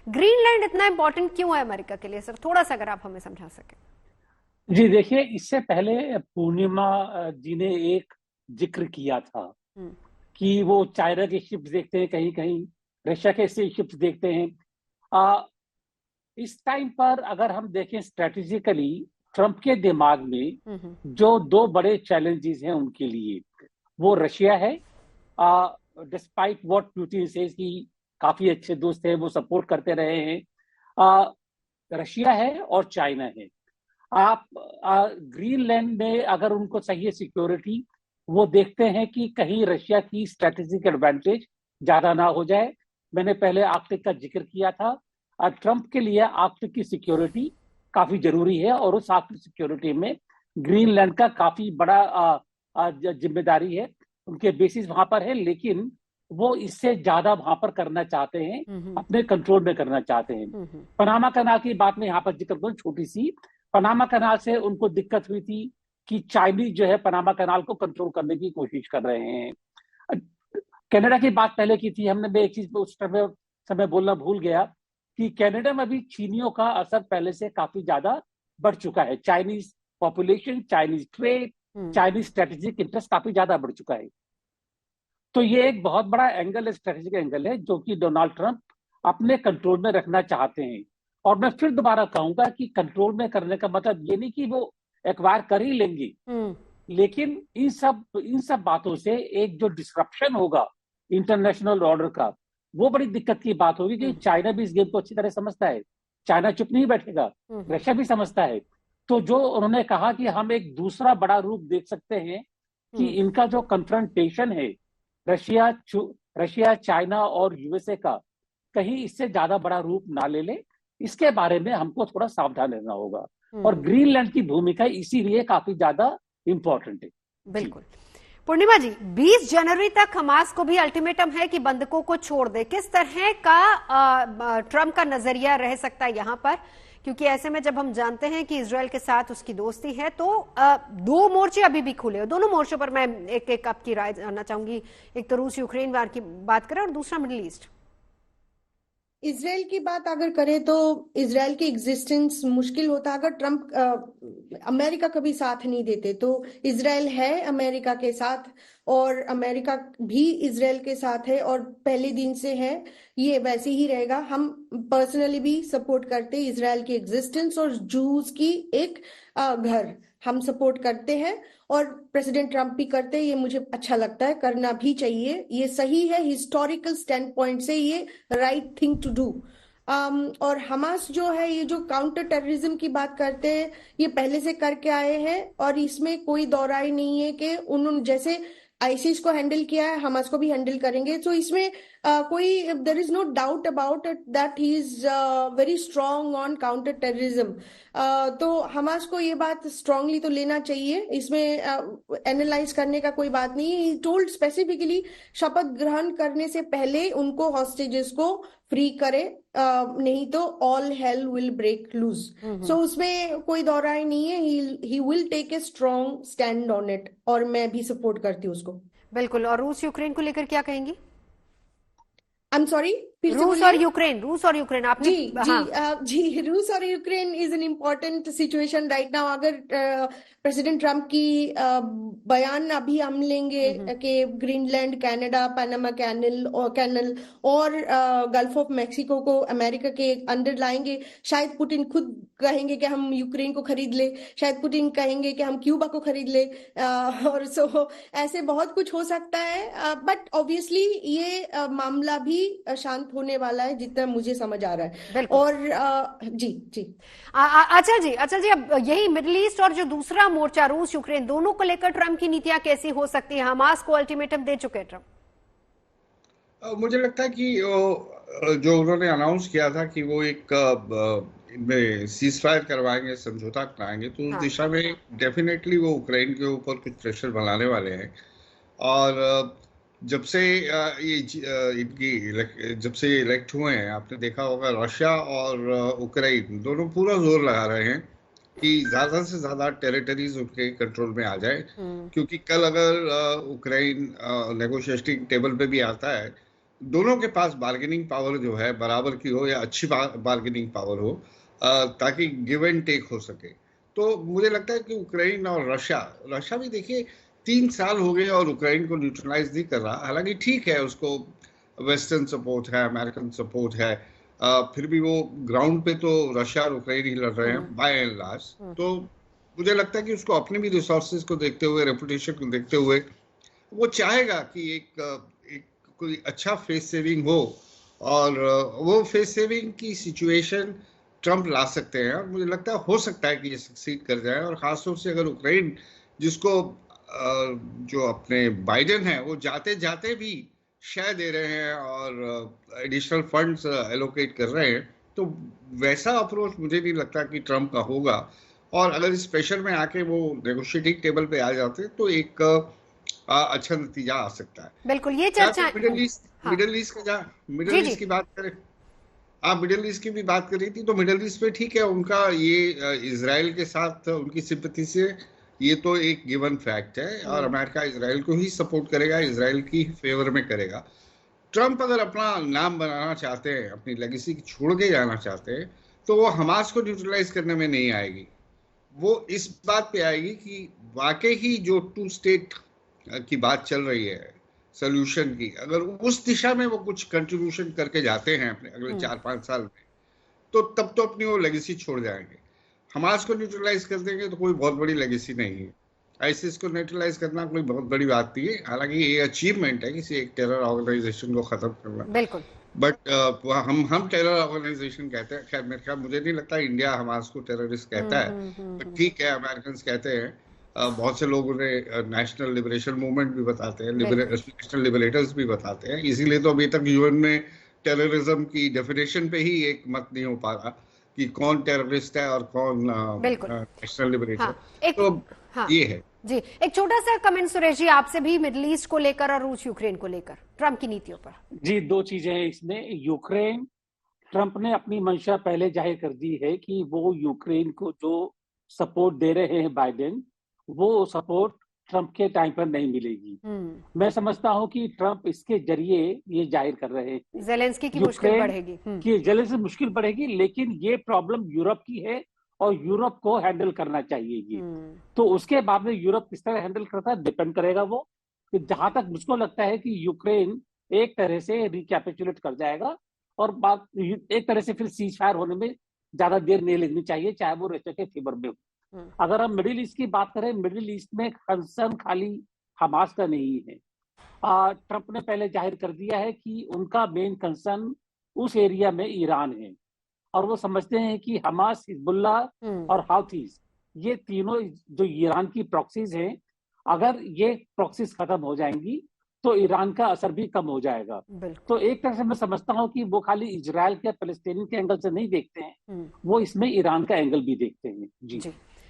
Greenland इतना important क्यों है अमेरिका के लिए सर, थोड़ा सा अगर आप हमें समझा सके। जी देखिए, इससे पहले पूर्णिमा जी ने एक जिक्र किया था हम्म। कि वो चाइना के शिप्स देखते हैं, कहीं कहीं रशिया के शिप्स देखते हैं। आ, इस टाइम पर अगर हम देखें स्ट्रेटेजिकली, ट्रंप के दिमाग में हम्म। जो दो बड़े चैलेंजेस हैं उनके लिए, वो रशिया है। डिस्पाइट व्हाट पुतिन सेज कि काफी अच्छे दोस्त हैं, वो सपोर्ट करते रहे हैं। आ, रशिया है और चाइना है। आप ग्रीनलैंड में अगर उनको चाहिए सिक्योरिटी, वो देखते हैं कि कहीं रशिया की स्ट्रेटेजिक एडवांटेज ज्यादा ना हो जाए। मैंने पहले आर्कटिक का जिक्र किया था। ट्रंप के लिए आर्कटिक की सिक्योरिटी काफी जरूरी है, और उस आर्कटिक सिक्योरिटी में ग्रीनलैंड का काफी बड़ा जिम्मेदारी है। उनके बेसिस वहां पर है, लेकिन वो इससे ज्यादा वहां पर करना चाहते हैं, हम्म। अपने कंट्रोल में करना चाहते हैं। हम्म। पनामा कनाल की बात में यहाँ पर जिक्र करूँ, छोटी सी। पनामा कनाल से उनको दिक्कत हुई थी कि चाइनीज जो है पनामा कनाल को कंट्रोल करने की कोशिश कर रहे हैं। कनाडा की बात पहले की थी हमने, मैं एक चीज उस समय बोलना भूल गया कि कनाडा में भी चीनियों का असर पहले से काफी ज्यादा बढ़ चुका है। चाइनीज पॉपुलेशन, चाइनीज ट्रेड, हम्म। चाइनीज स्ट्रेटेजिक इंटरेस्ट काफी ज्यादा बढ़ चुका है। तो ये एक बहुत बड़ा एंगल है, स्ट्रेटेजिक एंगल है, जो कि डोनाल्ड ट्रंप अपने कंट्रोल में रखना चाहते हैं। और मैं फिर दोबारा कहूंगा कि कंट्रोल में करने का मतलब ये नहीं कि वो एक्वायर कर ही लेंगे, हम्म। लेकिन इन सब बातों से एक जो डिस्क्रप्शन होगा इंटरनेशनल ऑर्डर का, वो बड़ी दिक्कत की बात होगी, कि हम्म। चाइना भी इस गेम को अच्छी तरह समझता है। चाइना चुप नहीं बैठेगा, हम्म। रशिया भी समझता है। तो जो उन्होंने कहा कि हम एक दूसरा बड़ा रूप देख सकते हैं, कि हम्म। इनका जो कन्फ्रंटेशन है रशिया रशिया, चाइना और यूएसए का, कहीं इससे ज्यादा बड़ा रूप ना ले ले, इसके बारे में हमको थोड़ा सावधान रहना होगा। और हम्म। ग्रीनलैंड की भूमिका इसीलिए काफी ज्यादा इंपॉर्टेंट है। जी। बिल्कुल। पूर्णिमा जी, 20 जनवरी तक हमास को भी अल्टीमेटम है कि बंधकों को छोड़ दे। किस तरह का ट्रंप का नजरिया रह सकता है यहां पर, क्योंकि ऐसे में जब हम जानते हैं कि इसराइल के साथ उसकी दोस्ती है, तो दो मोर्चे अभी भी खुले हैं। दोनों मोर्चों पर मैं एक एक आपकी राय जानना चाहूंगी। एक तो रूस यूक्रेन वार की बात करें, और दूसरा मिडिल ईस्ट। इसराइल की बात अगर करें तो इसराइल की एग्जिस्टेंस मुश्किल होता अगर ट्रम्प अमेरिका कभी साथ नहीं देते। तो इसराइल है अमेरिका के साथ, और अमेरिका भी इसराइल के साथ है, और पहले दिन से है, ये वैसे ही रहेगा। हम पर्सनली भी सपोर्ट करते हैं इसराइल की एग्जिस्टेंस और जूस की एक घर हम सपोर्ट करते हैं, और प्रेसिडेंट ट्रम्प भी करते हैं। ये मुझे अच्छा लगता है, करना भी चाहिए, ये सही है हिस्टोरिकल स्टैंड पॉइंट से, ये राइट थिंग टू डू। और हमास जो है, ये जो काउंटर टेररिज्म की बात करते हैं, ये पहले से करके आए हैं, और इसमें कोई दौराई नहीं है कि उन्होंने जैसे आईसिस को हैंडल किया है, हमास को भी हैंडल करेंगे। तो इसमें कोई there is no doubt about it that he is very strong on counter terrorism. तो हमास को ये बात स्ट्रांगली तो लेना चाहिए, इसमें एनालाइज करने का कोई बात नहीं है। ही टोल्ड स्पेसिफिकली शपथ ग्रहण करने से पहले उनको हॉस्टेजेस को फ्री करे, नहीं तो all hell will break loose. So उसमें कोई दौराई नहीं है, he will take a strong stand on it, और मैं भी सपोर्ट करती हूँ उसको। बिल्कुल। और रूस यूक्रेन को लेकर क्या कहेंगी? आई एम सॉरी, फिर से रूस और बोलिए। यूक्रेन, रूस और यूक्रेन आपने। जी जी हाँ। जी, रूस और Ukraine is an important situation right now. अगर प्रेसिडेंट ट्रम्प की बयान अभी हम लेंगे कि ग्रीनलैंड, कनाडा, पनामा कैनल और गल्फ ऑफ मेक्सिको को अमेरिका के अंडर लाएंगे, शायद पुतिन खुद कहेंगे कि हम यूक्रेन को खरीद ले, शायद पुतिन कहेंगे कि हम क्यूबा को खरीद ले, और सो ऐसे बहुत कुछ हो सकता है। बट ऑब्वियसली ये मामला भी शांत होने वाला है, जितना मुझे समझ आ रहा है। बिल्कुल। और जी जी। अच्छा जी, अच्छा जी, अब यही मिडिल ईस्ट और जो दूसरा मोर्चा रूस यूक्रेन, दोनों को लेकर ट्रंप की नीतियां कैसी हो सकती है? हमास को अल्टीमेटम दे चुके हैं ट्रंप। मुझे लगता है कि जो उन्होंने अनाउंस किया था कि वो एक इनमें सीज फायर करवाएंगे, समझौता कराएंगे, तो उस हाँ। दिशा में डेफिनेटली वो उक्रेन के ऊपर कुछ प्रेशर बनाने वाले हैं। और जब से जब से इलेक्ट हुए हैं, आपने देखा होगा रशिया और उक्रेन दोनों पूरा जोर लगा रहे हैं कि ज्यादा से ज्यादा टेरिटरीज उनके कंट्रोल में आ जाए। क्योंकि कल अगर उक्रेन नेगोशिएटिंग टेबल पे भी आता है, दोनों के पास बार्गेनिंग पावर जो है बराबर की हो या अच्छी बार्गेनिंग पावर हो, ताकि गिव एंड टेक हो सके। तो मुझे लगता है कि यूक्रेन और रशिया भी देखिए 3 साल हो गए और यूक्रेन को न्यूट्रलाइज नहीं कर रहा। हालांकि ठीक है, उसको वेस्टर्न सपोर्ट है, अमेरिकन सपोर्ट है, फिर भी वो ग्राउंड पे तो रशिया और यूक्रेन ही लड़ रहे हैं बाय एंड लार्ज। तो मुझे लगता है कि उसको अपने भी रिसोर्सेज को देखते हुए, रेपुटेशन को देखते हुए, वो चाहेगा कि एक कोई अच्छा फेस सेविंग हो, और वो फेस सेविंग की सिचुएशन ट्रम्प ला सकते हैं, और मुझे लगता है हो सकता है कि ये सक्सीड कर जाए। और खासतौर से अगर यूक्रेन, जिसको जो अपने बाइडेन है वो जाते जाते भी शेयर दे रहे हैं और एडिशनल फंड्स एलोकेट कर रहे हैं, तो वैसा अप्रोच मुझे नहीं लगता कि ट्रम्प का होगा। और अगर इस प्रेशर में आके वो नेगोशिएटिंग टेबल पे आ जाते तो एक अच्छा नतीजा आ सकता है। बिल्कुल, ये चर्चा मिडिल ईस्ट हाँ। मिडिल ईस्ट का मिडिल ईस्ट की बात करें, आप मिडिल ईस्ट की भी बात कर रही थी, तो मिडिल ईस्ट में ठीक है, उनका ये इजराइल के साथ उनकी सिंपैथी से ये तो एक गिवन फैक्ट है, और अमेरिका इजराइल को ही सपोर्ट करेगा, इजराइल की फेवर में करेगा। ट्रम्प अगर अपना नाम बनाना चाहते हैं, अपनी लेगेसी छोड़ के जाना चाहते हैं, तो वो हमास को न्यूट्रलाइज करने में नहीं आएगी। वो इस बात पे आएगी कि वाकई ही जो 2 स्टेट की बात चल रही है सोल्यूशन की, अगर उस दिशा में वो कुछ कंट्रीब्यूशन करके जाते हैं अपने अगले 4-5 साल में, तो तब तो अपनी वो लेगेसी छोड़ जाएंगे। हमास को न्यूट्रलाइज कर देंगे तो कोई बहुत बड़ी लेगेसी नहीं है। आईसिस को न्यूट्रलाइज करना कोई बहुत बड़ी बात नहीं है, हालांकि ये अचीवमेंट है किसी एक टेरर ऑर्गेनाइजेशन को खत्म करना। बिल्कुल, बट हम टेरर ऑर्गेनाइजेशन कहते हैं। खैर मेरे ख्याल, मुझे नहीं लगता इंडिया हमास को टेररिस्ट कहता है, बट ठीक है, अमेरिकन कहते हैं। बहुत से लोग उन्हें नेशनल लिबरेशन मूवमेंट भी बताते हैं, नेशनल लिबरेटर्स भी बताते हैं। इसीलिए तो अभी तक यूएन में टेररिज्म की डेफिनेशन पे ही एक मत नहीं हो पा रहा कि कौन टेररिस्ट है और कौन नेशनल लिबरेटर। हाँ, तो हाँ, ये है जी। एक छोटा सा कमेंट सुरेश जी आपसे भी, मिडिल ईस्ट को लेकर और रूस यूक्रेन को लेकर ट्रम्प की नीतियों पर। जी, 2 चीजें हैं इसमें। यूक्रेन, ट्रम्प ने अपनी मंशा पहले जाहिर कर दी है कि वो यूक्रेन को जो सपोर्ट दे रहे हैं बाइडेन, वो सपोर्ट ट्रम्प के टाइम पर नहीं मिलेगी। मैं समझता हूं कि ट्रम्प इसके जरिए ये जाहिर कर रहे हैं ज़ेलेंस्की की मुश्किल बढ़ेगी, कि ज़ेलेंस्की मुश्किल बढ़ेगी, लेकिन ये प्रॉब्लम यूरोप की है और यूरोप को हैंडल करना चाहिए ये। तो उसके बाद में यूरोप किस तरह हैंडल करता है डिपेंड करेगा वो। कि जहां तक मुझको लगता है कि यूक्रेन एक तरह से रिकैपिचुलेट कर जाएगा, और बात एक तरह से फिर सीज फायर होने में ज्यादा देर नहीं लगनी चाहिए, चाहे वो रशिया के फेवर में हो। अगर हम मिडिल ईस्ट की बात करें, मिडिल ईस्ट में कंसर्न खाली हमास का नहीं है। ट्रम्प ने पहले जाहिर कर दिया है कि उनका मेन कंसर्न उस एरिया में ईरान है, और वो समझते हैं कि हमास, हिजबुल्ला और हाउथीज, ये तीनों जो ईरान की प्रॉक्सीज हैं, अगर ये प्रॉक्सीज खत्म हो जाएंगी तो ईरान का असर भी कम हो जाएगा। तो एक तरह से मैं समझता हूं कि वो खाली इजराइल के, फलस्तीन के एंगल से नहीं देखते हैं, वो इसमें ईरान का एंगल भी देखते हैं। जी।